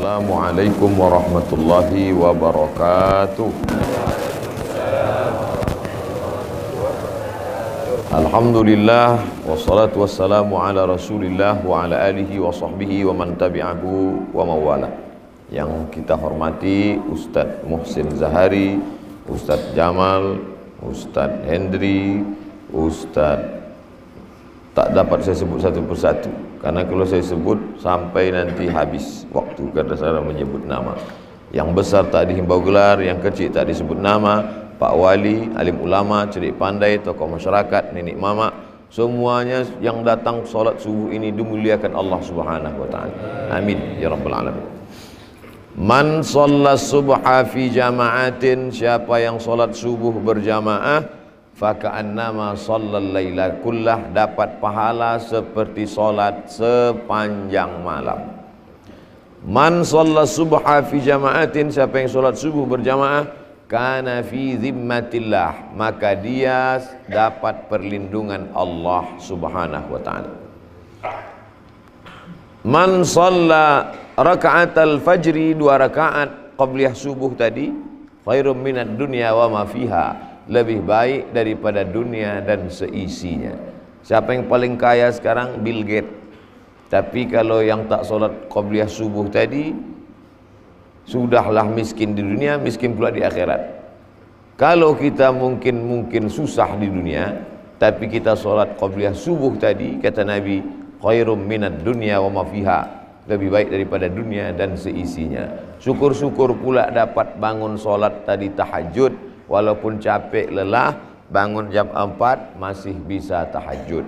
Assalamualaikum warahmatullahi wabarakatuh. Alhamdulillah wassalatu wassalamu ala Rasulillah wa ala alihi wa sahbihi wa man tabi'ahu wa mawala. Yang kita hormati Ustadz Muhsin Zahari, Ustadz Jamal, Ustadz Hendri, Ustadz tak dapat saya sebut satu persatu karena kalau saya sebut sampai nanti habis waktu karena saya menyebut nama. Yang besar tak dihimbau gelar, yang kecil tak disebut nama. Pak Wali, alim ulama, cerdik pandai, tokoh masyarakat, nenek mama, semuanya yang datang solat subuh ini dimuliakan Allah Subhanahu wa taala. Amin ya rabbal alamin. Man shalla subha fi jama'atin, siapa yang solat subuh berjamaah, faka'annama shallal laila kullah, dapat pahala seperti solat sepanjang malam. Man shalla subha fi jama'atin, siapa yang solat subuh berjamaah, kana fi zimmatillah, maka dia dapat perlindungan Allah Subhanahu wa taala. Man shalla raka'atal fajri, 2 rakaat qabliyah subuh tadi, khairum minad dunya wa ma fiha, lebih baik daripada dunia dan seisinya. Siapa yang paling kaya sekarang? Bill Gates. Tapi kalau yang tak solat qabliyah subuh tadi, sudahlah miskin di dunia, miskin pula di akhirat. Kalau kita mungkin susah di dunia, tapi kita solat qabliyah subuh tadi, kata Nabi, khairum minad dunya wa ma fiha, lebih baik daripada dunia dan seisinya. Syukur-syukur pula dapat bangun solat tadi tahajud, walaupun capek lelah, bangun jam 4 masih bisa tahajud,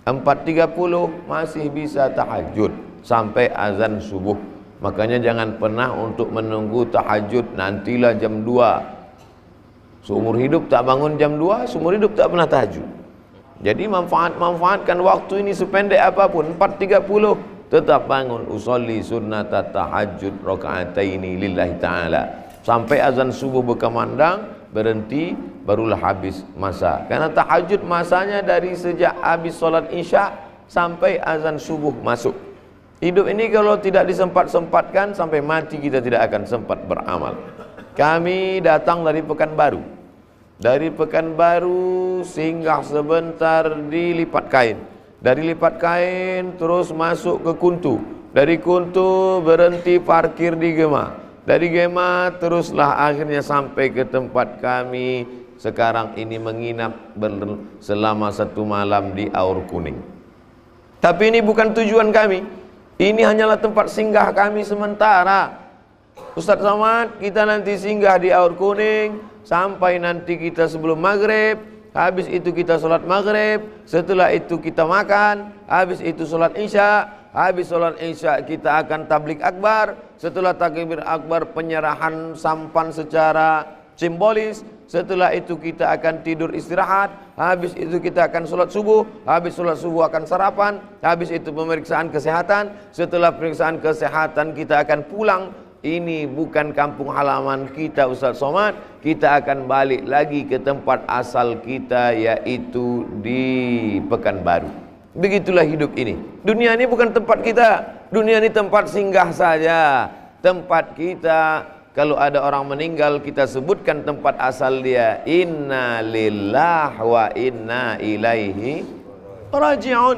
4.30 masih bisa tahajud sampai azan subuh. Makanya jangan pernah untuk menunggu tahajud nantilah jam 2. Seumur hidup tak bangun jam 2, seumur hidup tak pernah tahajud. Jadi manfaatkan waktu ini sependek apapun, 4.30 tetap bangun, usolli sunnata tahajud rakaataini lillahi ta'ala, sampai azan subuh berkumandang, berhenti, barulah habis masa. Karena tahajud masanya dari sejak habis solat isya sampai azan subuh masuk. Hidup ini kalau tidak disempat-sempatkan, sampai mati kita tidak akan sempat beramal. Kami datang dari Pekanbaru. Dari Pekanbaru singgah sebentar di Lipat Kain. Dari Lipat Kain terus masuk ke Kuntu. Dari Kuntu berhenti parkir di Gema. Dari Gema teruslah akhirnya sampai ke tempat kami sekarang ini menginap selama 1 malam di Aur Kuning. Tapi ini bukan tujuan kami. Ini hanyalah tempat singgah kami sementara. Ustadz Somad, kita nanti singgah di Aur Kuning sampai nanti kita sebelum maghrib. Habis itu kita sholat maghrib. Setelah itu kita makan. Habis itu sholat isya. Habis sholat isya kita akan tablik akbar. Setelah takbir akbar penyerahan sampan secara simbolis. Setelah itu kita akan tidur istirahat. Habis itu kita akan sholat subuh. Habis sholat subuh akan sarapan. Habis itu pemeriksaan kesehatan. Setelah pemeriksaan kesehatan kita akan pulang. Ini bukan kampung halaman kita Ustadz Somad. Kita akan balik lagi ke tempat asal kita, yaitu di Pekanbaru. Begitulah hidup ini. Dunia ini bukan tempat kita. Dunia ini tempat singgah saja. Tempat kita. Kalau ada orang meninggal, kita sebutkan tempat asal dia. Inna lillahi wa inna ilaihi raji'un.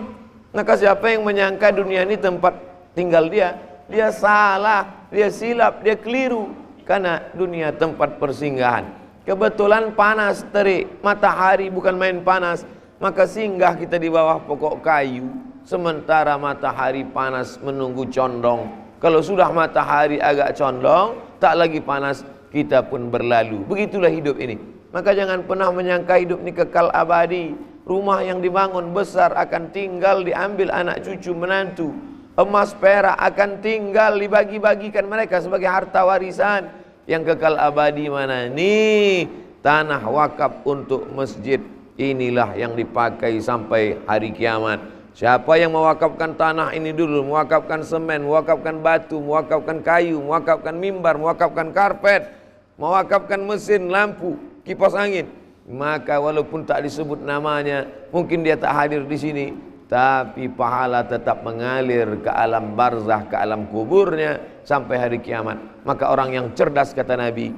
Maka siapa yang menyangka dunia ini tempat tinggal dia, dia salah, dia silap, dia keliru. Karena dunia tempat persinggahan. Kebetulan panas terik, matahari bukan main panas. Maka singgah kita di bawah pokok kayu. Sementara matahari panas menunggu condong. Kalau sudah matahari agak condong, tak lagi panas, kita pun berlalu. Begitulah hidup ini. Maka jangan pernah menyangka hidup ini kekal abadi. Rumah yang dibangun besar akan tinggal diambil anak cucu menantu. Emas perak akan tinggal dibagi-bagikan mereka sebagai harta warisan. Yang kekal abadi mana? Nih, tanah wakaf untuk masjid. Inilah yang dipakai sampai hari kiamat. Siapa yang mewakafkan tanah ini dulu, mewakafkan semen, mewakafkan batu, mewakafkan kayu, mewakafkan mimbar, mewakafkan karpet, mewakafkan mesin, lampu, kipas angin, maka walaupun tak disebut namanya, mungkin dia tak hadir di sini, tapi pahala tetap mengalir ke alam barzah, ke alam kuburnya sampai hari kiamat. Maka orang yang cerdas, kata Nabi,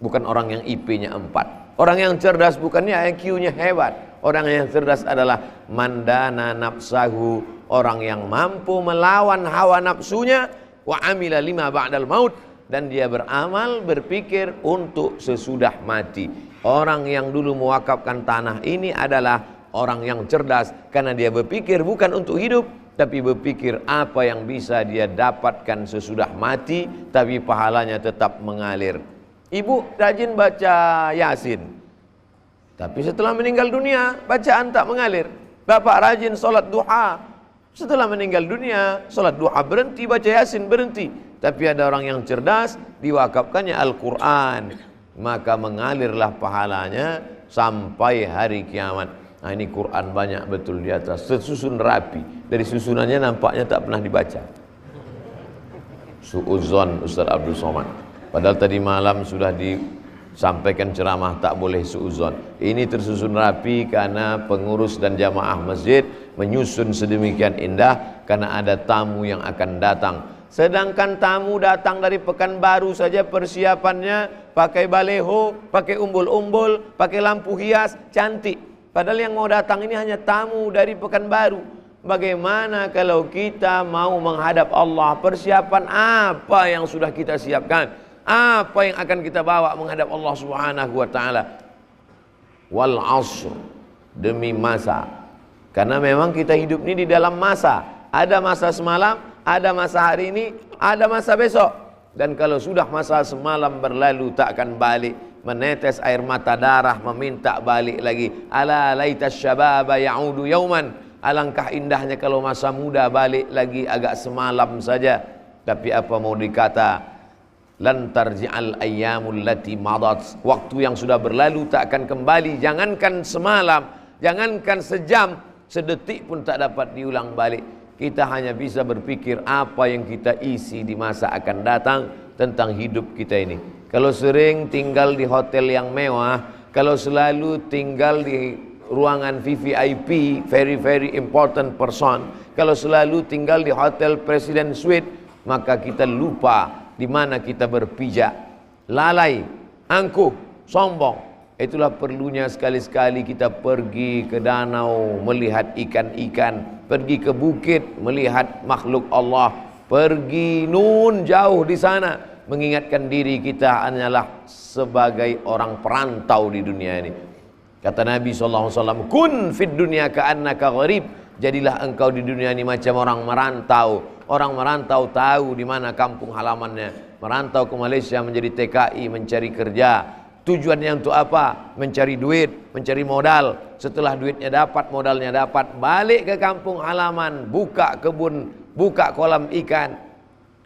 bukan orang yang IP-nya 4. Orang yang cerdas bukannya IQ-nya hebat. Orang yang cerdas adalah mandana nafsahu, orang yang mampu melawan hawa nafsunya, wa amila lima ba'dal maut, dan dia beramal, berpikir untuk sesudah mati. Orang yang dulu mewakafkan tanah ini adalah orang yang cerdas, karena dia berpikir bukan untuk hidup, tapi berpikir apa yang bisa dia dapatkan sesudah mati, tapi pahalanya tetap mengalir. Ibu rajin baca Yasin, tapi setelah meninggal dunia bacaan tak mengalir. Bapak rajin solat duha, setelah meninggal dunia solat duha berhenti, baca Yasin berhenti. Tapi ada orang yang cerdas, diwakafkannya Al-Quran, maka mengalirlah pahalanya sampai hari kiamat. Nah, ini Quran banyak betul di atas, tersusun rapi. Dari susunannya nampaknya tak pernah dibaca. Su'uzon Ustaz Abdul Somad. Padahal tadi malam sudah disampaikan ceramah tak boleh su'uzon. Ini tersusun rapi karena pengurus dan jamaah masjid menyusun sedemikian indah, karena ada tamu yang akan datang. Sedangkan tamu datang dari Pekanbaru saja persiapannya pakai baleho, pakai umbul-umbul, pakai lampu hias, cantik. Padahal yang mau datang ini hanya tamu dari Pekanbaru. Bagaimana kalau kita mau menghadap Allah? Persiapan apa yang sudah kita siapkan? Apa yang akan kita bawa menghadap Allah Subhanahu wa taala? Wal asr, demi masa. Karena memang kita hidup ini di dalam masa. Ada masa semalam, ada masa hari ini, ada masa besok. Dan kalau sudah masa semalam berlalu tak akan balik, menetes air mata darah meminta balik lagi. Ala laitas syababa ya'udu yauman. Alangkah indahnya kalau masa muda balik lagi agak semalam saja. Tapi apa mau dikata, lan tarji'al ayyamul lati madat, waktu yang sudah berlalu tak akan kembali. Jangankan semalam, jangankan sejam, sedetik pun tak dapat diulang balik. Kita hanya bisa berpikir apa yang kita isi di masa akan datang tentang hidup kita ini. Kalau sering tinggal di hotel yang mewah, kalau selalu tinggal di ruangan VVIP, very important person, kalau selalu tinggal di hotel Presiden Suite, maka kita lupa di mana kita berpijak. Lalai, angkuh, sombong. Itulah perlunya sekali-sekali kita pergi ke danau melihat ikan-ikan, pergi ke bukit melihat makhluk Allah, pergi nun jauh di sana, mengingatkan diri kita hanyalah sebagai orang perantau di dunia ini. Kata Nabi SAW, kun fid dunya ka'annaka gharib. Jadilah engkau di dunia ini macam orang merantau. Orang merantau tahu di mana kampung halamannya. Merantau ke Malaysia menjadi TKI, mencari kerja. Tujuannya untuk apa? Mencari duit, mencari modal. Setelah duitnya dapat, modalnya dapat, balik ke kampung halaman, buka kebun, buka kolam ikan.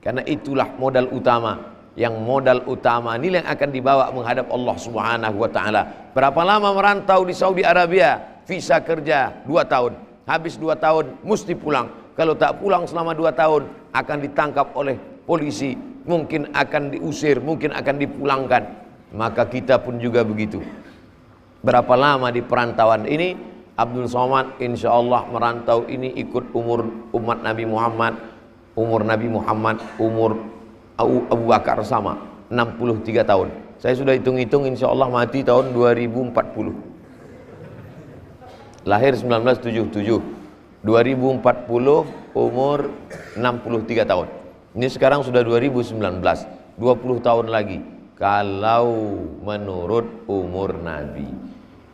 Karena itulah modal utama. Yang modal utama nilai yang akan dibawa menghadap Allah Subhanahu wa taala. Berapa lama merantau di Saudi Arabia? Visa kerja 2 tahun. Habis 2 tahun mesti pulang. Kalau tak pulang selama 2 tahun akan ditangkap oleh polisi, mungkin akan diusir, mungkin akan dipulangkan. Maka kita pun juga begitu. Berapa lama di perantauan ini? Abdul Somad insyaallah merantau ini ikut umur umat Nabi Muhammad, umur Nabi Muhammad, umur Abu Bakar sama 63 tahun. Saya sudah hitung-hitung insyaallah mati tahun 2040. Lahir 1977. 2040 umur 63 tahun. Ini sekarang sudah 2019. 20 tahun lagi kalau menurut umur Nabi.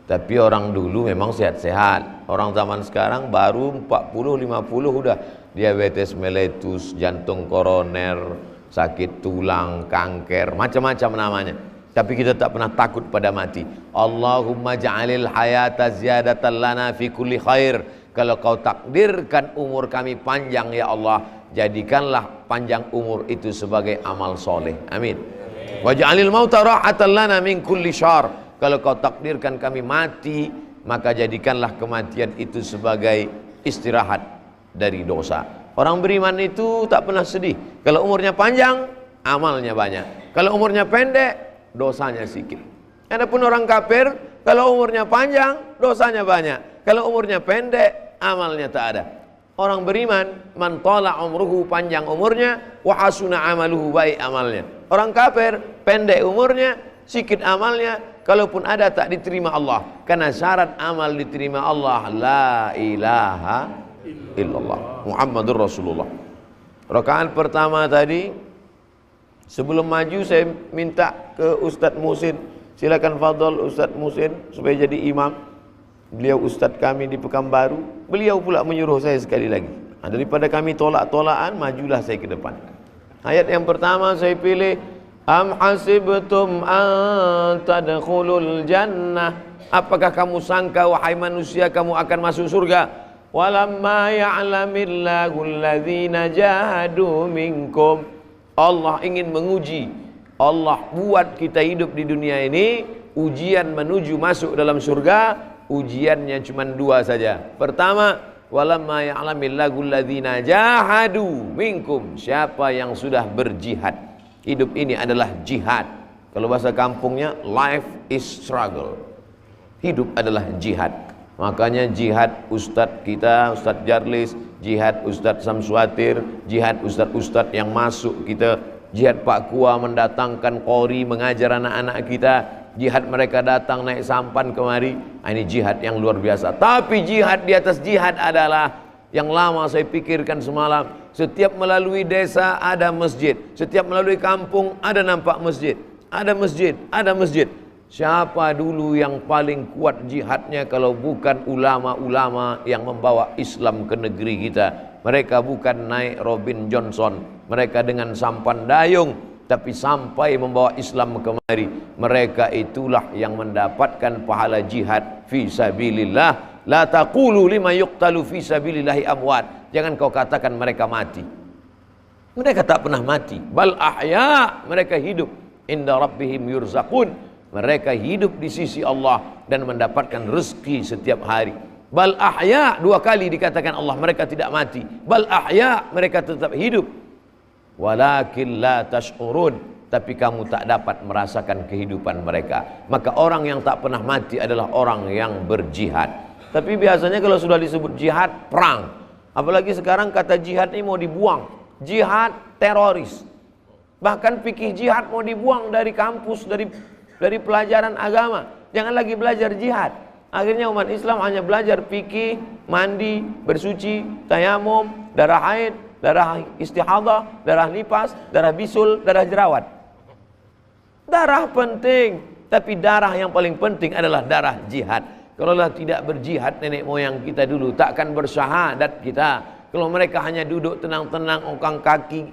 Tapi orang dulu memang sehat-sehat. Orang zaman sekarang baru 40-50 udah diabetes mellitus, jantung koroner, sakit tulang, kanker, macam-macam namanya. Tapi kita tak pernah takut pada mati. Allahumma ja'alil hayata ziyadatan lana fi kulli khair. Kalau kau takdirkan umur kami panjang ya Allah, jadikanlah panjang umur itu sebagai amal soleh. Amin. Wa ja'alil mauta rahatan lana min kulli syarr. Kalau kau takdirkan kami mati, maka jadikanlah kematian itu sebagai istirahat dari dosa. Orang beriman itu tak pernah sedih. Kalau umurnya panjang, amalnya banyak. Kalau umurnya pendek, dosanya sedikit. Adapun orang kafir, kalau umurnya panjang, dosanya banyak. Kalau umurnya pendek, amalnya tak ada. Orang beriman, man tala umruhu, panjang umurnya, wa hasuna amaluhu, baik amalnya. Orang kafir, pendek umurnya, sikit amalnya, kalaupun ada tak diterima Allah. Karena syarat amal diterima Allah, la ilaha illallah Muhammadur Rasulullah. Rakaat pertama tadi, sebelum maju saya minta ke Ustadz Musin, silakan fadhol Ustadz Musin supaya jadi imam. Beliau Ustadz kami di Pekanbaru, beliau pula menyuruh saya sekali lagi. Daripada kami tolak-tolakan, majulah saya ke depan. Ayat yang pertama saya pilih, am hasibtum an tadkhulul jannah, apakah kamu sangka wahai manusia kamu akan masuk surga? Walamma ya'lamillahu alladhina jahadu minkum, Allah ingin menguji. Allah buat kita hidup di dunia ini, ujian menuju masuk dalam surga. Ujiannya cuma dua saja. Pertama, walamma ya'lamillahu alladhina jahadu minkum, siapa yang sudah berjihad. Hidup ini adalah jihad. Kalau bahasa kampungnya, life is struggle. Hidup adalah jihad. Makanya jihad Ustadz kita, Ustadz Jarlis, jihad Ustadz Samsuatir, jihad Ustadz-Ustadz yang masuk kita, jihad Pak Kua mendatangkan qori mengajar anak-anak kita, jihad mereka datang naik sampan kemari. Ini jihad yang luar biasa. Tapi jihad di atas jihad adalah yang lama saya pikirkan semalam. Setiap melalui desa ada masjid, setiap melalui kampung ada nampak masjid, ada masjid, ada masjid. Siapa dulu yang paling kuat jihadnya kalau bukan ulama-ulama yang membawa Islam ke negeri kita? Mereka bukan naik Robin Johnson, mereka dengan sampan dayung, tapi sampai membawa Islam kemari. Mereka itulah yang mendapatkan pahala jihad fi sabilillah. La taqulu lima yuqtalu fi sabilillahi amwat. Jangan kau katakan mereka mati. Mereka tak pernah mati. Bal ahya, mereka hidup. Inda rabbihim yurzaqun. Mereka hidup di sisi Allah dan mendapatkan rezeki setiap hari. Bal ahya, dua kali dikatakan Allah, mereka tidak mati. Bal ahya, mereka tetap hidup. Walakin la tash'urun, tapi kamu tak dapat merasakan kehidupan mereka. Maka orang yang tak pernah mati adalah orang yang berjihad. Tapi biasanya kalau sudah disebut jihad, perang. Apalagi sekarang kata jihad ini mau dibuang. Jihad teroris. Bahkan fikih jihad mau dibuang dari kampus, dari pelajaran agama. Jangan lagi belajar jihad. Akhirnya umat Islam hanya belajar fikih, mandi, bersuci, tayamum, darah haid, darah istihadah, darah nifas, darah bisul, darah jerawat. Darah penting, tapi darah yang paling penting adalah darah jihad. Kalaulah tidak berjihad nenek moyang kita dulu, takkan bersyahadat kita. Kalau mereka hanya duduk tenang-tenang ongkang kaki,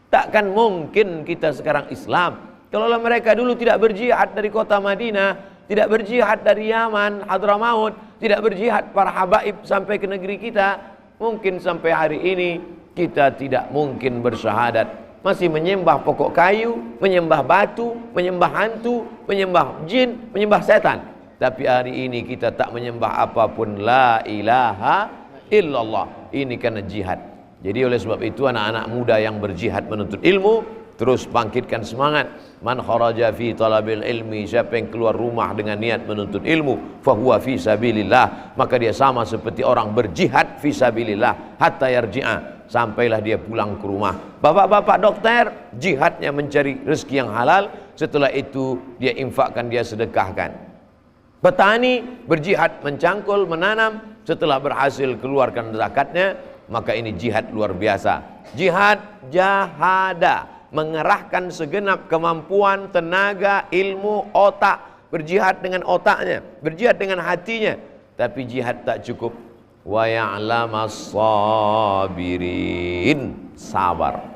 takkan mungkin kita sekarang Islam. Kalaulah mereka dulu tidak berjihad dari kota Madinah, tidak berjihad dari Yaman, Hadramaut, tidak berjihad para habaib sampai ke negeri kita, mungkin sampai hari ini kita tidak mungkin bersyahadat. Masih menyembah pokok kayu, menyembah batu, menyembah hantu, menyembah jin, menyembah setan. Tapi hari ini kita tak menyembah apapun. La ilaha illallah. Ini karena jihad. Jadi oleh sebab itu anak-anak muda yang berjihad menuntut ilmu, terus bangkitkan semangat. Man kharaja fi talabil ilmi, siapa yang keluar rumah dengan niat menuntut ilmu, fahuwa fi sabilillah, maka dia sama seperti orang berjihad fi sabilillah hatta yarji'a, sampailah dia pulang ke rumah. Bapak-bapak dokter, jihadnya mencari rezeki yang halal, setelah itu dia infakkan, dia sedekahkan. Petani berjihad mencangkul, menanam, setelah berhasil keluarkan zakatnya, maka ini jihad luar biasa. Jihad jahada, mengerahkan segenap kemampuan, tenaga, ilmu, otak, berjihad dengan otaknya, berjihad dengan hatinya. Tapi jihad tak cukup. Wa ya'lamas sabirin, sabar.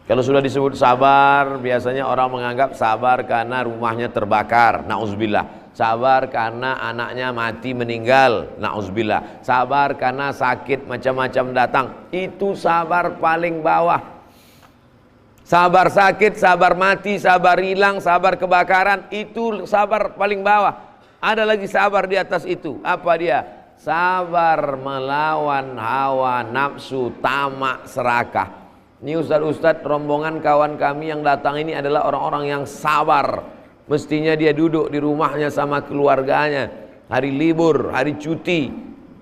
Kalau sudah disebut sabar, biasanya orang menganggap sabar karena rumahnya terbakar, na'udzubillah. Sabar karena anaknya mati meninggal, na'udzubillah. Sabar karena sakit macam-macam datang, itu sabar paling bawah. Sabar sakit, sabar mati, sabar hilang, sabar kebakaran, itu sabar paling bawah. Ada lagi sabar di atas itu. Apa dia? Sabar melawan hawa nafsu, tamak, serakah. Ini ustadz-ustadz rombongan kawan kami yang datang ini adalah orang-orang yang sabar. Mestinya dia duduk di rumahnya sama keluarganya, hari libur, hari cuti,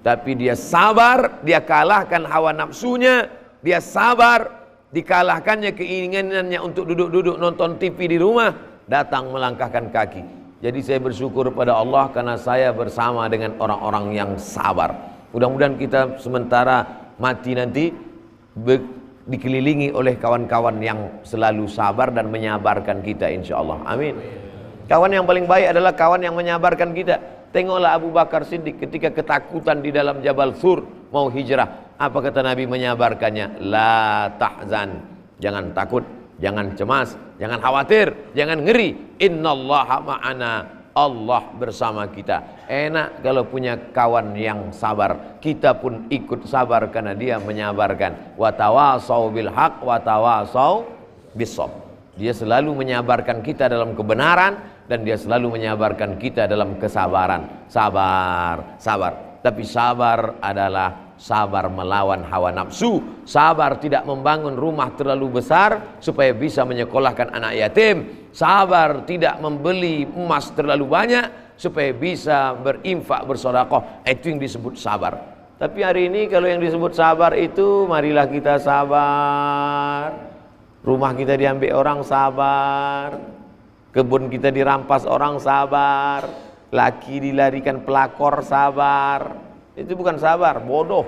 Tapi dia sabar, dia kalahkan hawa nafsunya, dia sabar, dikalahkannya keinginannya untuk duduk-duduk nonton TV di rumah, datang melangkahkan kaki. Jadi saya bersyukur pada Allah karena saya bersama dengan orang-orang yang sabar. Mudah-mudahan kita sementara mati nanti dikelilingi oleh kawan-kawan yang selalu sabar dan menyabarkan kita, insya Allah. Amin. Kawan yang paling baik adalah kawan yang menyabarkan kita. Tengoklah Abu Bakar Siddiq ketika ketakutan di dalam Jabal Thur mau hijrah. Apa kata Nabi menyabarkannya? La tahzan. Jangan takut, jangan cemas, jangan khawatir, jangan ngeri. Innallaha ma'ana. Allah bersama kita. Enak kalau punya kawan yang sabar. Kita pun ikut sabar karena dia menyabarkan. Wa tawasau bil haq wa tawasau bis sabr. Dia selalu menyabarkan kita dalam kebenaran dan dia selalu menyabarkan kita dalam kesabaran. Sabar, sabar. Tapi sabar adalah sabar melawan hawa nafsu. Sabar tidak membangun rumah terlalu besar supaya bisa menyekolahkan anak yatim. Sabar tidak membeli emas terlalu banyak supaya bisa berinfak, bersedekah. Itu yang disebut sabar. Tapi hari ini kalau yang disebut sabar itu, marilah kita sabar. Rumah kita diambil orang, sabar. Kebun kita dirampas orang, sabar. Laki dilarikan pelakor, sabar. Itu bukan sabar, bodoh.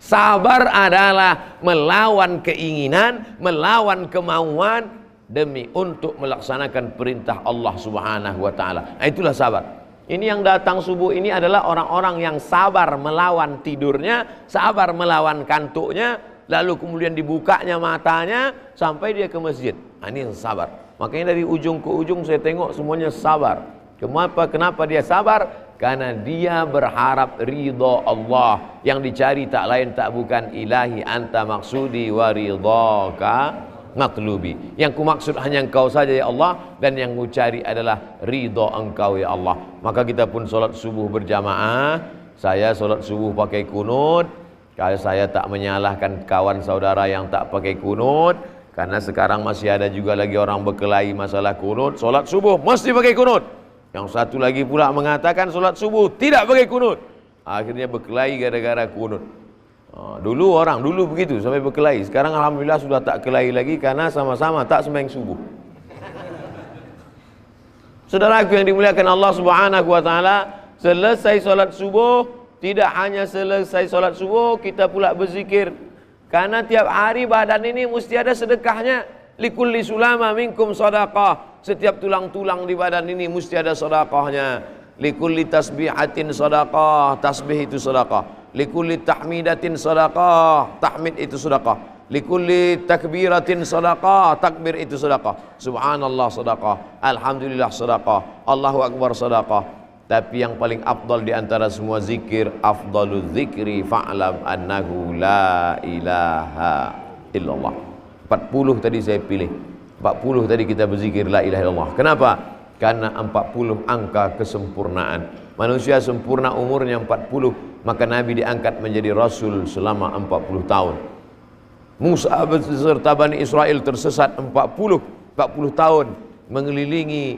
Sabar adalah melawan keinginan, melawan kemauan demi untuk melaksanakan perintah Allah Subhanahu wa taala. Itulah sabar. Ini yang datang subuh ini adalah orang-orang yang sabar melawan tidurnya, sabar melawan kantuknya, lalu kemudian dibukanya matanya sampai dia ke masjid. Ini sabar. Makanya dari ujung ke ujung saya tengok semuanya sabar. Kenapa dia sabar? Karena dia berharap ridha Allah. Yang dicari tak lain tak bukan ilahi anta maksudi wa ridhaka matlubi. Yang ku maksud hanya engkau saja ya Allah, dan yang ku cari adalah ridha engkau ya Allah. Maka kita pun solat subuh berjamaah. Saya solat subuh pakai kunut. Kalau saya tak menyalahkan kawan saudara yang tak pakai kunut, karena sekarang masih ada juga lagi orang berkelahi masalah kunut. Solat subuh mesti pakai kunut. Yang satu lagi pula mengatakan solat subuh tidak pakai kunut. Akhirnya berkelahi gara-gara kunut. Dulu begitu sampai berkelahi. Sekarang alhamdulillah sudah tak kelahi lagi karena sama-sama tak sembahyang subuh. Saudaraku yang dimuliakan Allah Subhanahu wa taala, selesai solat subuh, tidak hanya selesai solat subuh, kita pula berzikir. Karena tiap hari badan ini mesti ada sedekahnya. Likulli sulama minkum sadaqah. Setiap tulang-tulang di badan ini mesti ada sedekahnya. Likulli tasbihatin sadaqah. Tasbih itu sedekah. Likulli tahmidatin sadaqah. Tahmid itu sedekah. Likulli takbiratin sadaqah. Takbir itu sedekah. Subhanallah sedekah. Alhamdulillah sedekah. Allahu akbar sedekah. Tapi yang paling afdal di antara semua zikir, afdalul zikri fa'lam annahu la ilaha illallah. 40 tadi saya pilih. 40 tadi kita berzikir la ilaha illallah. Kenapa? Karena 40 angka kesempurnaan. Manusia sempurna umurnya 40, maka Nabi diangkat menjadi Rasul selama 40 tahun. Musa beserta Bani Israel tersesat 40 tahun mengelilingi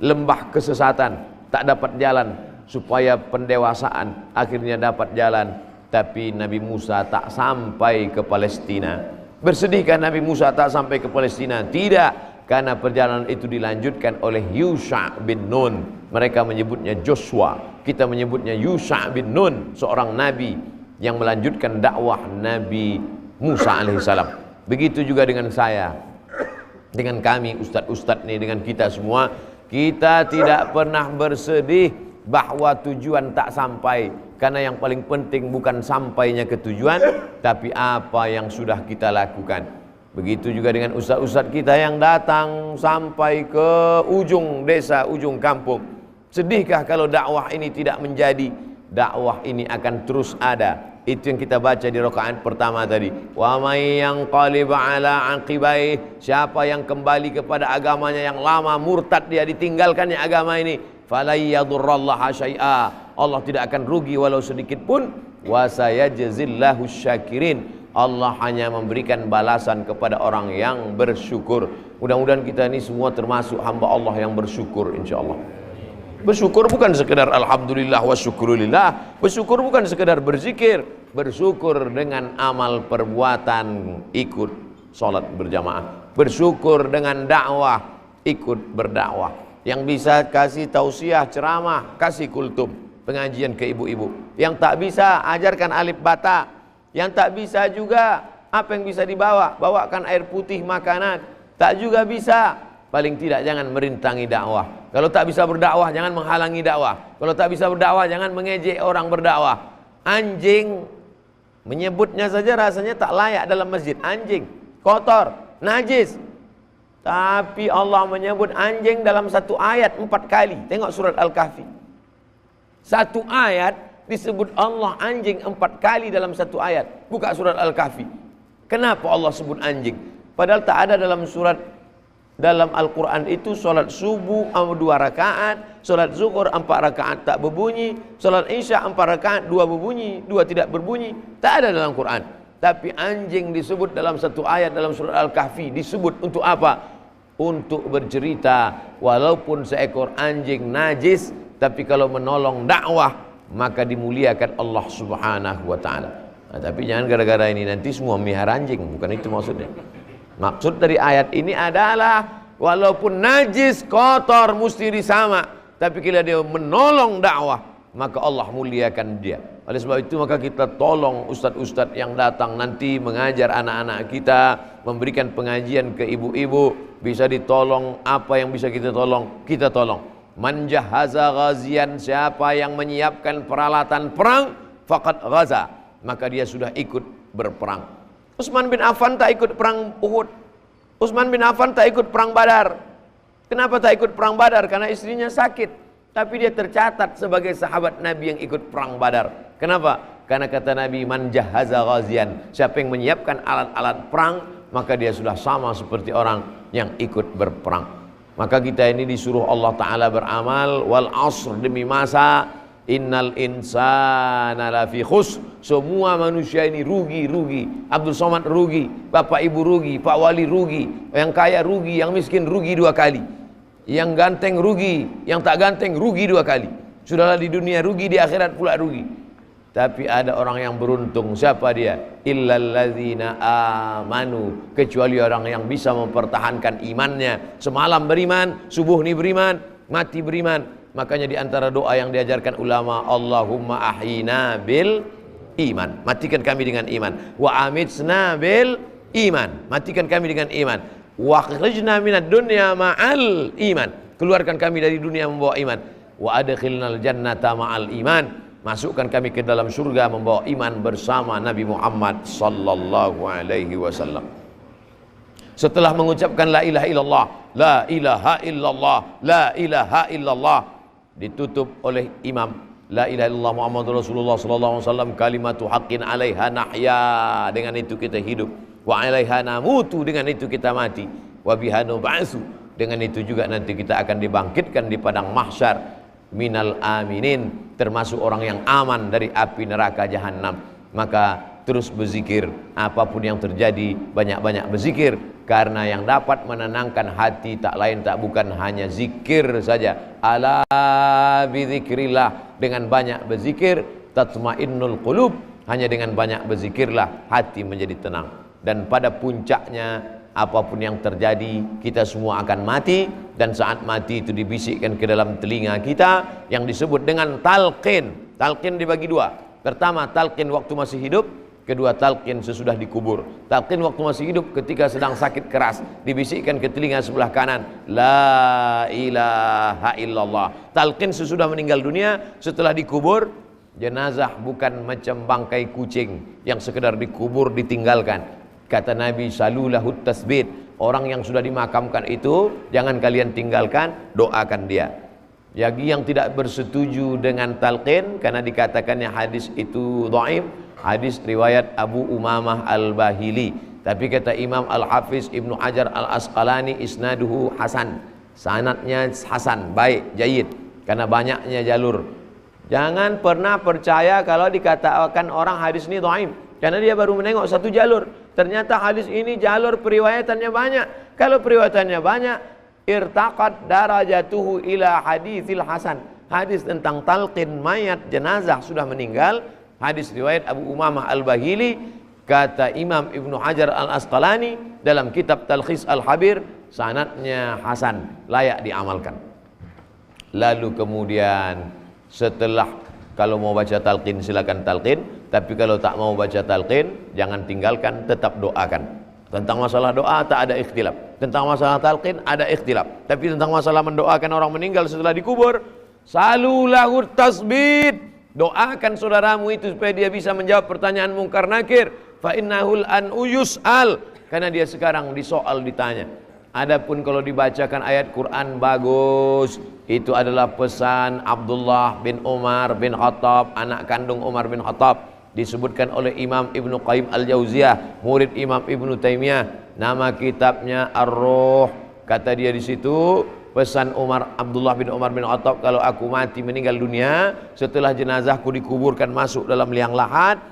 lembah kesesatan. Tak dapat jalan, supaya pendewasaan akhirnya dapat jalan. Tapi Nabi Musa tak sampai ke Palestina. Bersedihkah Nabi Musa tak sampai ke Palestina? Tidak, karena perjalanan itu dilanjutkan oleh Yusha bin Nun. Mereka menyebutnya Joshua, kita menyebutnya Yusha bin Nun, seorang Nabi yang melanjutkan dakwah Nabi Musa alaihissalam. Begitu juga dengan saya, dengan kami ustadz-ustadz nih, dengan kita semua. Kita tidak pernah bersedih bahwa tujuan tak sampai, karena yang paling penting bukan sampainya ke tujuan, tapi apa yang sudah kita lakukan. Begitu juga dengan ustaz-ustaz kita yang datang sampai ke ujung desa, ujung kampung. Sedihkah kalau dakwah ini tidak menjadi? Dakwah ini akan terus ada. Itu yang kita baca di rakaat pertama tadi. Wa may yanqalib ala aqibai, siapa yang kembali kepada agamanya yang lama, murtad dia, ditinggalkannya agama ini, falay yadurrallaha syai'a, Allah tidak akan rugi walau sedikit pun. Wa sayajzillahu syakirin, Allah hanya memberikan balasan kepada orang yang bersyukur. Mudah-mudahan kita ini semua termasuk hamba Allah yang bersyukur insyaallah. Bersyukur bukan sekedar alhamdulillah wa syukurillah. Bersyukur bukan sekedar berzikir. Bersyukur dengan amal perbuatan, ikut sholat berjamaah. Bersyukur dengan dakwah, ikut berdakwah. Yang bisa kasih tausiah, ceramah, kasih kultum, pengajian ke ibu-ibu. Yang tak bisa, ajarkan alif bata. Yang tak bisa juga, apa yang bisa dibawa? Bawakan air putih, makanan. Tak juga bisa, paling tidak jangan merintangi dakwah. Kalau tak bisa berdakwah, jangan menghalangi dakwah. Kalau tak bisa berdakwah, jangan mengejek orang berdakwah. Anjing, menyebutnya saja rasanya tak layak dalam masjid. Anjing, kotor, najis. Tapi Allah menyebut anjing dalam satu ayat 4 kali. Tengok surat Al-Kahfi. Satu ayat disebut Allah anjing 4 kali dalam satu ayat. Buka surat Al-Kahfi. Kenapa Allah sebut anjing? Padahal tak ada dalam surat, dalam Al-Quran itu solat subuh 2 rakaat, solat zuhur 4 rakaat tak berbunyi, solat isya 4 rakaat 2 berbunyi, 2 tidak berbunyi. Tak ada dalam Quran. Tapi anjing disebut dalam satu ayat dalam surat Al-Kahfi. Disebut untuk apa? Untuk bercerita walaupun seekor anjing najis, tapi kalau menolong dakwah maka dimuliakan Allah Subhanahu wa ta'ala. Nah, tapi jangan gara-gara ini nanti semua melihara anjing, bukan itu maksudnya. Maksud dari ayat ini adalah walaupun najis, kotor, mesti disama, tapi bila dia menolong dakwah maka Allah muliakan dia. Oleh sebab itu maka kita tolong ustadz-ustadz yang datang nanti mengajar anak-anak kita, memberikan pengajian ke ibu-ibu, bisa ditolong, apa yang bisa kita tolong, kita tolong. Man jahaza ghazian, siapa yang menyiapkan peralatan perang, faqad ghaza, maka dia sudah ikut berperang. Utsman bin Affan tak ikut perang Uhud. Utsman bin Affan tak ikut perang Badar. Kenapa tak ikut perang Badar? Karena istrinya sakit. Tapi dia tercatat sebagai sahabat Nabi yang ikut perang Badar. Kenapa? Karena kata Nabi, man jahaza ghazian, siapa yang menyiapkan alat-alat perang, maka dia sudah sama seperti orang yang ikut berperang. Maka kita ini disuruh Allah Ta'ala beramal. Wal asr, demi masa, innal insana lafi khusr, semua manusia ini rugi. Abdul Somad rugi, Bapak Ibu rugi, Pak Wali rugi, yang kaya rugi, yang miskin rugi 2 kali, yang ganteng rugi, yang tak ganteng rugi 2 kali. Sudahlah di dunia rugi, di akhirat pula rugi. Tapi ada orang yang beruntung. Siapa dia? Illalladzina amanu, kecuali orang yang bisa mempertahankan imannya. Semalam beriman, subuh ini beriman, mati beriman. Makanya di antara doa yang diajarkan ulama, Allahumma ahyina bil iman, matikan kami dengan iman. Wa amitsna bil iman, matikan kami dengan iman. Wa akhrijna minad dunya ma'al iman, keluarkan kami dari dunia membawa iman. Wa adkhilnal jannata ma'al iman, masukkan kami ke dalam surga membawa iman bersama Nabi Muhammad sallallahu alaihi wasallam. Setelah mengucapkan la ilaha illallah, la ilaha illallah, la ilaha illallah, ditutup oleh imam, la ilaha illallah Muhammadur Rasulullah sallallahu alaihi wasallam, kalimatu haqqin 'alaiha nahya, dengan itu kita hidup, wa 'alaiha namutu, dengan itu kita mati, wa biha nub'atsu, dengan itu juga nanti kita akan dibangkitkan di padang mahsyar, minal aminin, termasuk orang yang aman dari api neraka jahanam. Maka terus berzikir, apapun yang terjadi banyak-banyak berzikir, karena yang dapat menenangkan hati tak lain tak bukan hanya zikir saja. Ala bizikrillah, dengan banyak berzikir tatmainnul qulub, hanya dengan banyak berzikirlah hati menjadi tenang. Dan pada puncaknya apapun yang terjadi, kita semua akan mati, dan saat mati itu dibisikkan ke dalam telinga kita yang disebut dengan talqin. Talqin dibagi 2. Pertama, talqin waktu masih hidup. Kedua, talqin sesudah dikubur. Talqin waktu masih hidup, ketika sedang sakit keras, dibisikkan ke telinga sebelah kanan, la ilaha illallah. Talqin sesudah meninggal dunia, setelah dikubur. Jenazah bukan macam bangkai kucing yang sekedar dikubur ditinggalkan. Kata Nabi, salulahut tasbit, orang yang sudah dimakamkan itu jangan kalian tinggalkan, doakan dia. Bagi yang tidak bersetuju dengan talqin, karena dikatakannya hadis itu dhaif, hadis riwayat Abu Umamah Al-Bahili, tapi kata Imam Al-Hafiz Ibnu Hajar Al-Asqalani, isnaduhu hasan, sanadnya hasan, baik, jayid, karena banyaknya jalur. Jangan pernah percaya kalau dikatakan orang hadis ini dhaif, karena dia baru menengok satu jalur. Ternyata hadis ini jalur periwayatannya banyak. Kalau periwayatannya banyak, irtaqat darajatuhu ila haditsil hasan. Hadis tentang talqin mayat jenazah sudah meninggal, hadis riwayat Abu Umamah Al-Bahili, kata Imam Ibnu Hajar Al-Asqalani dalam kitab Talkhis Al-Habir, sanadnya hasan, layak diamalkan. Lalu kemudian setelah, kalau mau baca talqin silakan talqin, tapi kalau tak mau baca talqin jangan tinggalkan, tetap doakan. Tentang masalah doa tak ada ikhtilaf, tentang masalah talqin ada ikhtilaf, tapi tentang masalah mendoakan orang meninggal setelah dikubur, salulahu tasbit, doakan saudaramu itu supaya dia bisa menjawab pertanyaan mungkar nakir, fa innahul an yus'al, karena dia sekarang disoal, ditanya. Adapun kalau dibacakan ayat Quran bagus, itu adalah pesan Abdullah bin Umar bin Khattab, anak kandung Umar bin Khattab. Disebutkan oleh Imam Ibnu Qayyim Al-Jauziyah, murid Imam Ibnu Taimiyah, nama kitabnya Ar-Ruh. Kata dia di situ, pesan Abdullah bin Umar bin Khattab, kalau aku mati meninggal dunia, setelah jenazahku dikuburkan masuk dalam liang lahat,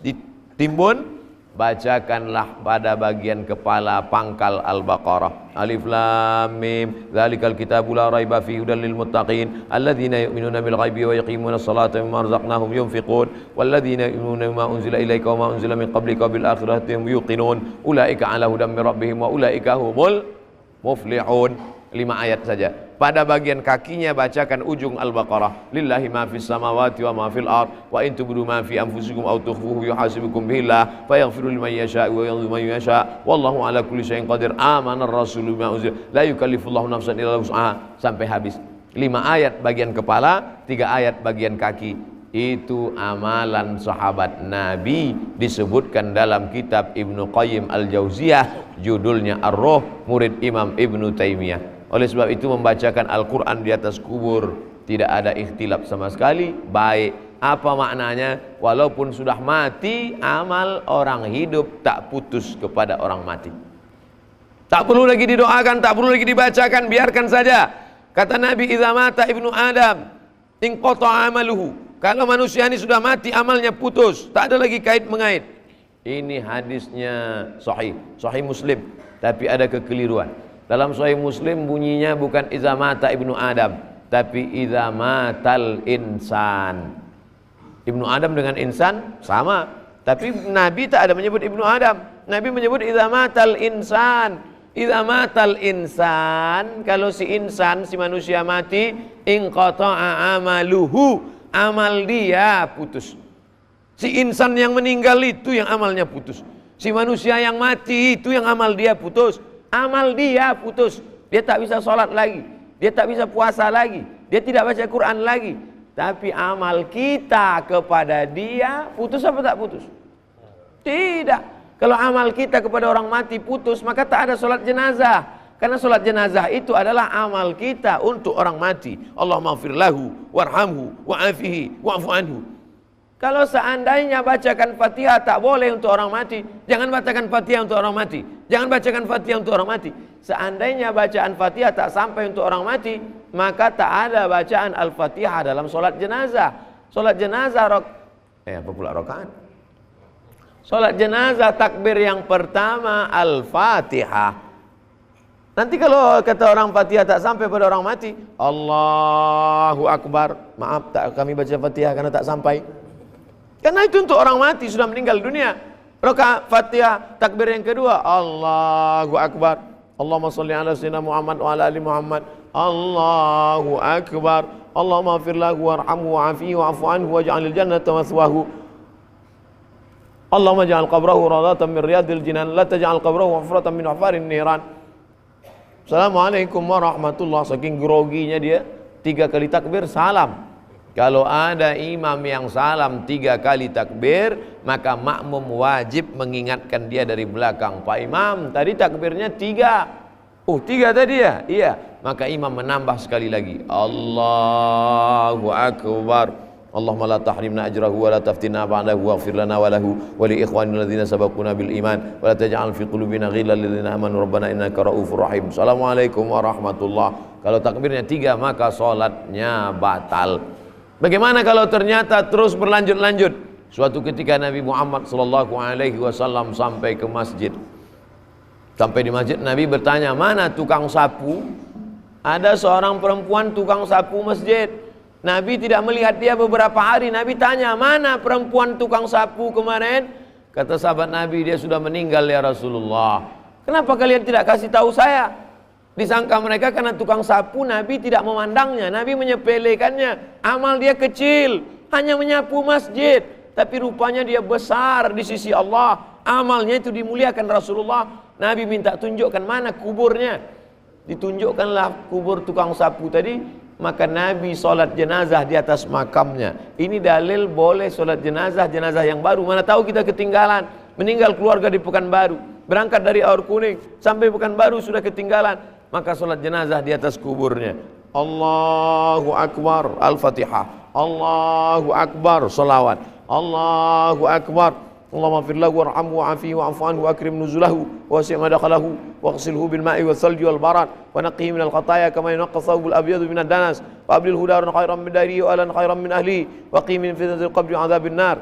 ditimbun, bacakanlah pada bagian kepala pangkal Al-Baqarah, Alif Lam Mim, dzalikal kitabu la raiba fihi hudal lil muttaqin alladzina yu'minuna bil ghaibi wa yuqimuna as-salata wa mimma razaqnahum yunfiqun walladzina yu'minuna bima unzila ilaika wa ma unzila min qablika bil akhirati hum yuqinun ulaika ala hudan min rabbihim wa ulaika humul muflihun. 5 ayat saja. Pada bagian kakinya bacakan ujung Al-Baqarah, lillahi ma fis samawati wa ma fil ard wa in tubdu ma fi anfusikum aw tukhfuhu yuhasibukum billah fayaghfiru liman yasha wa yaghfiru liman yasha wallahu ala kulli syai'in qadir amanar rasulu bima unzila la yukallifullahu nafsan illa wus'aha, sampai habis. 5 ayat bagian kepala, 3 ayat bagian kaki. Itu amalan sahabat Nabi, disebutkan dalam kitab Ibnu Qayyim Al-Jauziyah, judulnya Ar-Ruh, murid Imam Ibnu Taimiyah. Oleh sebab itu membacakan Al-Quran di atas kubur tidak ada ikhtilaf sama sekali, baik. Apa maknanya? Walaupun sudah mati, amal orang hidup tak putus kepada orang mati. Tak perlu lagi didoakan, tak perlu lagi dibacakan, biarkan saja. Kata Nabi, idza mata ibnu Adam inqata amaluhu. Kalau manusia ini sudah mati, amalnya putus, tak ada lagi kait mengait. Ini hadisnya sahih, sahih Muslim, tapi ada kekeliruan. Dalam Sahih Muslim bunyinya bukan idza mata ibnu Adam, tapi idza matal insan. Ibnu Adam dengan insan sama, tapi Nabi tak ada menyebut ibnu Adam. Nabi menyebut idza matal insan. Idza matal insan, kalau si insan, si manusia mati, inqata'a amaluhu, amal dia putus. Si insan yang meninggal itu yang amalnya putus. Si manusia yang mati itu yang amal dia putus. Amal dia putus, dia tak bisa sholat lagi, dia tak bisa puasa lagi, dia tidak baca Quran lagi. Tapi amal kita kepada dia putus apa tak putus? Tidak. Kalau amal kita kepada orang mati putus, maka tak ada sholat jenazah. Karena sholat jenazah itu adalah amal kita untuk orang mati. Allahumma ighfir lahu warhamhu wa'afihi wa'fu anhu. Kalau seandainya bacakan Fatihah tak boleh untuk orang mati, jangan bacakan Fatihah untuk orang mati. Jangan bacakan Fatihah untuk orang mati. Seandainya bacaan Fatihah tak sampai untuk orang mati, maka tak ada bacaan Al-Fatihah dalam solat jenazah. Solat jenazah apa pula rakaat? Solat jenazah takbir yang pertama Al-Fatihah. Nanti kalau kata orang Fatihah tak sampai pada orang mati, Allahu Akbar, maaf tak kami baca Fatihah karena tak sampai. Karena itu untuk orang mati sudah meninggal dunia. Rakaat Fatihah takbir yang kedua, Allahu Akbar. Allahumma shalli ala sayyidina Muhammad wa ala ali Muhammad. Allahu Akbar. Allahumma ighfir lahu warhamhu wa'afihi wa'fu anhu waj'alil jannata mathwahu. Allahumma ja'al qabrahu rawdatan min riyadil jinan, la taj'al qabrahu hufratan min hufarin niran. Assalamualaikum warahmatullahi. Saking groginya dia 3 kali takbir salam. Kalau ada imam yang salam 3 kali takbir, maka makmum wajib mengingatkan dia dari belakang, Pak Imam tadi takbirnya 3. Oh 3 tadi ya? Iya. Maka imam menambah sekali lagi, Allahu Akbar. Allahumma la tahrimna ajrahu wa la taftinna ba'dahu waghfir lana wa lahu wa li ikhwanina alladzina sabaquna bil iman wa la taj'al fi qulubina ghillan lil ladzina amanu rabbana innaka ra'ufur rahim. Assalamualaikum warahmatullahi. Kalau takbirnya 3 maka salatnya batal. Bagaimana kalau ternyata terus berlanjut-lanjut? Suatu ketika Nabi Muhammad SAW sampai ke masjid. Sampai di masjid Nabi bertanya, mana tukang sapu? Ada seorang perempuan tukang sapu masjid. Nabi tidak melihat dia beberapa hari. Nabi tanya, mana perempuan tukang sapu kemarin? Kata sahabat Nabi, dia sudah meninggal ya Rasulullah. Kenapa kalian tidak kasih tahu saya? Disangka mereka karena tukang sapu Nabi tidak memandangnya. Nabi menyepelekannya. Amal dia kecil, hanya menyapu masjid. Tapi rupanya dia besar di sisi Allah. Amalnya itu dimuliakan Rasulullah. Nabi minta tunjukkan mana kuburnya. Ditunjukkanlah kubur tukang sapu tadi. Maka Nabi sholat jenazah di atas makamnya. Ini dalil boleh sholat jenazah, jenazah yang baru. Mana tahu kita ketinggalan, meninggal keluarga di Pekanbaru, berangkat dari Aur Kuning sampai Pekanbaru sudah ketinggalan, maka sholat jenazah di atas kuburnya. Allahu Akbar, Al-Fatihah. Allahu Akbar, salawat. Allahu Akbar. Allahumma fir lahu warhamhu wa'afihi wa'fu anhu wa akrim nuzulahu wa wasi' madkhalahu waghsilhu bil ma'i wal thalji wal barad wa naqqihi minal khataaya kama yunqqa thawbul abyadu minad danas wa ablil hudaran khairan min darihi wa alan khairan min ahli wa qih min fitnatil qabri wa adzabin nar.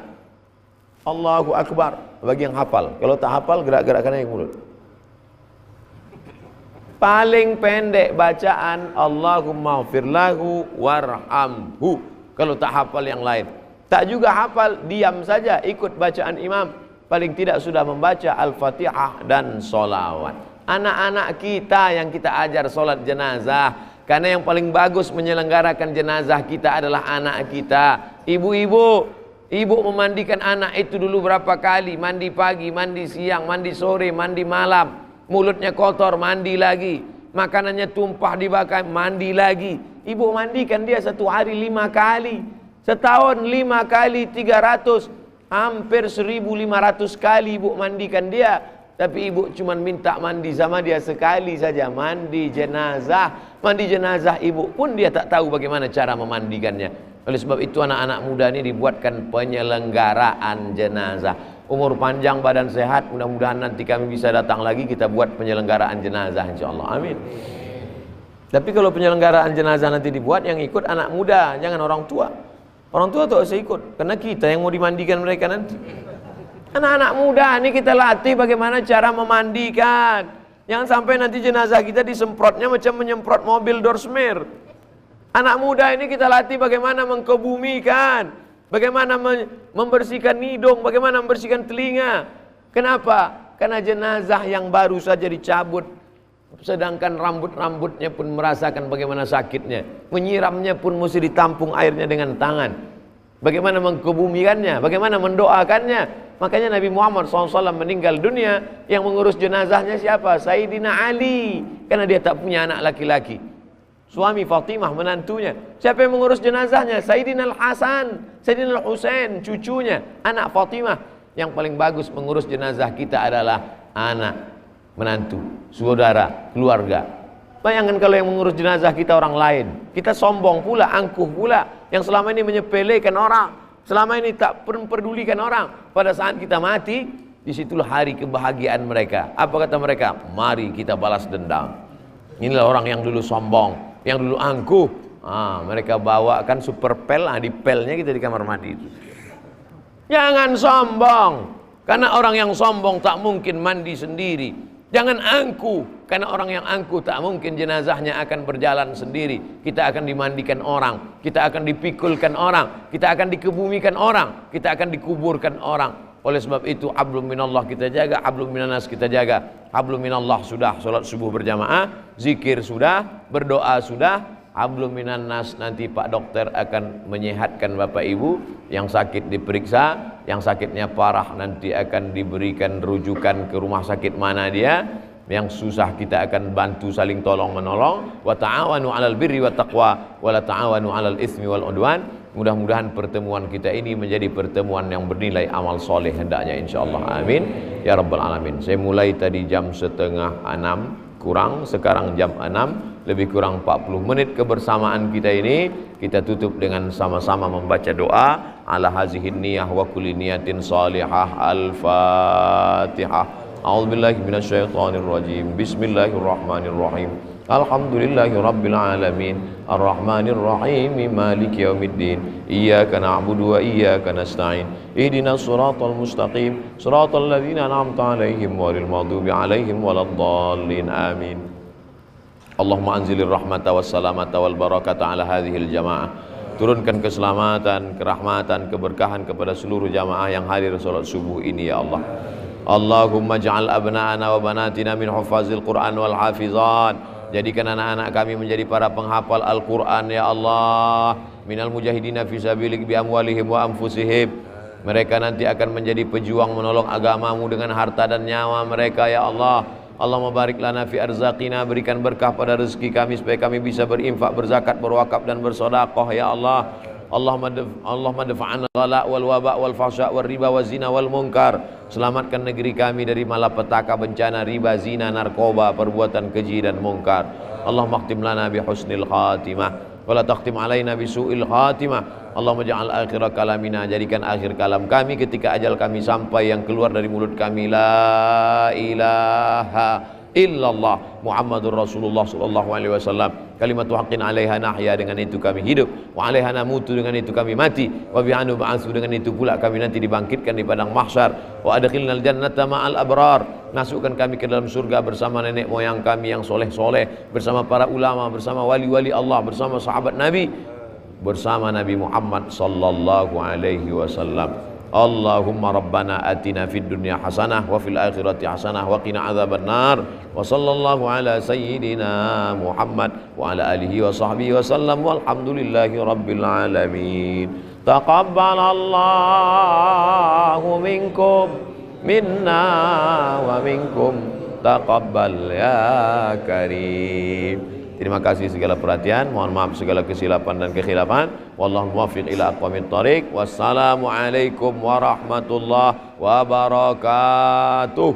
Allahu Akbar. Bagi yang hafal, kalau tak hafal gerak-gerakkan yang mulut. Paling pendek bacaan Allahumma fir lahu warhamhu. Kalau tak hafal yang lain. Tak juga hafal, diam saja ikut bacaan imam. Paling tidak sudah membaca Al-Fatihah dan solawat. Anak-anak kita yang kita ajar solat jenazah. Karena yang paling bagus menyelenggarakan jenazah kita adalah anak kita. Ibu-ibu, ibu memandikan anak itu dulu berapa kali. Mandi pagi, mandi siang, mandi sore, mandi malam. Mulutnya kotor, mandi lagi. Makanannya tumpah dibakar, mandi lagi. Ibu mandikan dia 1 hari 5 kali. Setahun 5 kali 300, hampir 1.500 kali ibu mandikan dia. Tapi ibu cuma minta mandi sama dia sekali saja, mandi jenazah. Mandi jenazah ibu pun dia tak tahu bagaimana cara memandikannya. Oleh sebab itu anak-anak muda ini dibuatkan penyelenggaraan jenazah. Umur panjang, badan sehat, mudah-mudahan nanti kami bisa datang lagi kita buat penyelenggaraan jenazah insyaallah. Amin. Tapi kalau penyelenggaraan jenazah nanti dibuat, yang ikut anak muda, jangan orang tua. Orang tua tak usah ikut, karena kita yang mau dimandikan mereka nanti. Anak-anak muda ini kita latih bagaimana cara memandikan. Jangan sampai nanti jenazah kita disemprotnya macam menyemprot mobil Dorsmer. Anak muda ini kita latih bagaimana mengkebumikan, bagaimana membersihkan hidung, bagaimana membersihkan telinga. Kenapa? Karena jenazah yang baru saja dicabut, sedangkan rambut-rambutnya pun merasakan bagaimana sakitnya. Menyiramnya pun mesti ditampung airnya dengan tangan. Bagaimana mengkebumikannya, bagaimana mendoakannya. Makanya Nabi Muhammad SAW meninggal dunia, yang mengurus jenazahnya siapa? Sayyidina Ali. Karena dia tak punya anak laki-laki. Suami Fatimah, menantunya. Siapa yang mengurus jenazahnya? Sayyidina Al-Hasan, Sayyidina Al-Husain, cucunya, anak Fatimah. Yang paling bagus mengurus jenazah kita adalah anak, menantu, saudara, keluarga. Bayangkan kalau yang mengurus jenazah kita orang lain. Kita sombong pula, angkuh pula, yang selama ini menyepelekan orang, selama ini tak pedulikan orang. Pada saat kita mati, disitulah hari kebahagiaan mereka. Apa kata mereka? Mari kita balas dendam. Inilah orang yang dulu sombong, yang dulu angkuh. Mereka bawakan super pel, dipelnya kita di kamar mandi itu. Jangan sombong, karena orang yang sombong tak mungkin mandi sendiri. Jangan angkuh, karena orang yang angkuh tak mungkin jenazahnya akan berjalan sendiri. Kita akan dimandikan orang, kita akan dipikulkan orang, kita akan dikebumikan orang, kita akan dikuburkan orang. Oleh sebab itu hablum minallah kita jaga, hablum minannas kita jaga. Hablum minallah sudah, sholat subuh berjamaah, zikir sudah, berdoa sudah. Hablum minannas nanti Pak Dokter akan menyehatkan Bapak Ibu. Yang sakit diperiksa, yang sakitnya parah nanti akan diberikan rujukan ke rumah sakit mana dia. Yang susah kita akan bantu saling tolong menolong. Wa ta'awanu 'alal birri wat taqwa wa la ta'awanu 'alal itsmi wal 'udwan. Mudah-mudahan pertemuan kita ini menjadi pertemuan yang bernilai amal soleh hendaknya insyaallah. Amin ya rabbal alamin. Saya mulai tadi jam 5:30 kurang, sekarang jam 6, lebih kurang 40 menit kebersamaan kita ini. Kita tutup dengan sama-sama membaca doa ala hazihin niyah wa kulli niyatin salihah. Al-Fatihah. A'udzubillahi minasyaitonir rajim. Bismillahirrahmanirrahim. Alhamdulillahi Rabbil Alamin Ar-Rahmanir Rahim Maliki Yawmiddin Iyyaka na'budu wa iyyaka nasta'in Ihdinas siratal mustaqim Siratal ladzina an'amta 'alaihim ghairil maghdubi 'alaihim waladdallin Amin. Allahumma anzilir rahmata wassalamata wal barakata ala hadhil jamaah. Turunkan keselamatan, kerahmatan, keberkahan kepada seluruh jamaah yang hadir salat subuh ini ya Allah. Allahumma ja'al abna'ana wa banatina min hufazil Qur'an wal hafizan. Jadikan anak-anak kami menjadi para penghafal Al-Quran ya Allah. Minal mujahidina fisabilik bi amwalihim wa anfusihim. Mereka nanti akan menjadi pejuang menolong agamamu dengan harta dan nyawa mereka ya Allah. Allahumma barik lana fi arzaqina, berikan berkah pada rezeki kami supaya kami bisa berinfak, berzakat, berwakaf dan bersedekah ya Allah. Allahumma dafa'an ghala wal waba wal fahsya wal riba wal zina wal munkar. Selamatkan negeri kami dari malapetaka, bencana, riba, zina, narkoba, perbuatan keji dan munkar. Allahumma khtim lana bi husnil khatimah wa la takhtim alaina bi su'il khatimah. Allahumma ja'al akhir kalamina, jadikan akhir kalam kami ketika ajal kami sampai yang keluar dari mulut kami la ilaha illallah Muhammadur Rasulullah sallallahu alaihi wasallam. Kalimatu haqqin 'alaiha nahya, dengan itu kami hidup, wa 'alaiha namutu, dengan itu kami mati, wa bi'anu ba'atsu, dengan itu pula kami nanti dibangkitkan di padang mahsyar. Wa adkhilnal jannata ma'al abrar, masukkan kami ke dalam surga bersama nenek moyang kami yang soleh-soleh, bersama para ulama, bersama wali-wali Allah, bersama sahabat Nabi, bersama Nabi Muhammad sallallahu alaihi wasallam. Allahumma rabbana atina fid dunya hasanah wa fil akhirati hasanah wa qina adzaban nar. Wa sallallahu ala sayyidina Muhammad wa ala alihi wa sahbihi wa sallam walhamdulillahi rabbil alamin. Taqabbalallahu minkum minna wa minkum taqabbal ya karim. Terima kasih segala perhatian, mohon maaf segala kesilapan dan kekhilafan. Wallahu muwaffiq ila aqwamit thoriq. Wassalamualaikum warahmatullahi wabarakatuh.